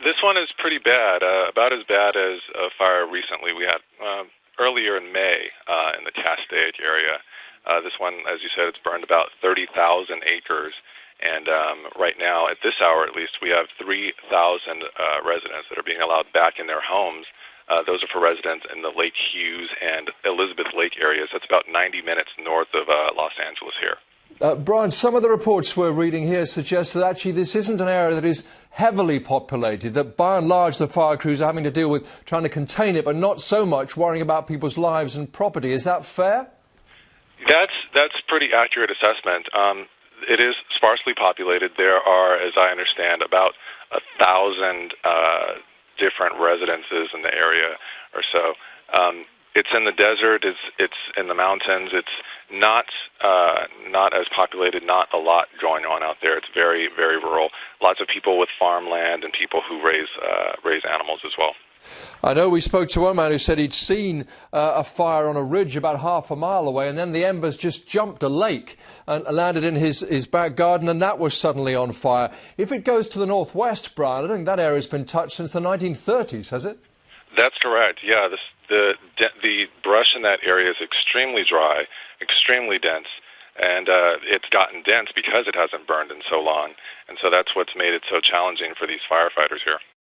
This one is pretty bad, about as bad as a fire recently we had earlier in May in the Cascade area. This one, as you said, it's burned about 30,000 acres, and right now, at this hour at least, we have 3,000 residents that are being allowed back in their homes. Those are for residents in the Lake Hughes and Elizabeth Lake areas. That's about 90 minutes north of Los Angeles here. Brian, some of the reports we're reading here suggest that actually this isn't an area that is heavily populated, that by and large the fire crews are having to deal with trying to contain it, but not so much worrying about people's lives and property. Is that fair? That's pretty accurate assessment. It is sparsely populated. There are, as I understand, about 1,000 different residences in the area or so. It's in the desert. It's in the mountains. It's not as populated. Not a lot going on out there. It's very, very rural. Lots of people with farmland and people who raise animals as well. I know we spoke to one man who said he'd seen a fire on a ridge about half a mile away, and then the embers just jumped a lake and landed in his back garden, and that was suddenly on fire. If it goes to the northwest, Brian, I don't think that area's been touched since the 1930s, has it? That's correct. Yeah, the brush in that area is extremely dry, extremely dense, and it's gotten dense because it hasn't burned in so long, and so that's what's made it so challenging for these firefighters here.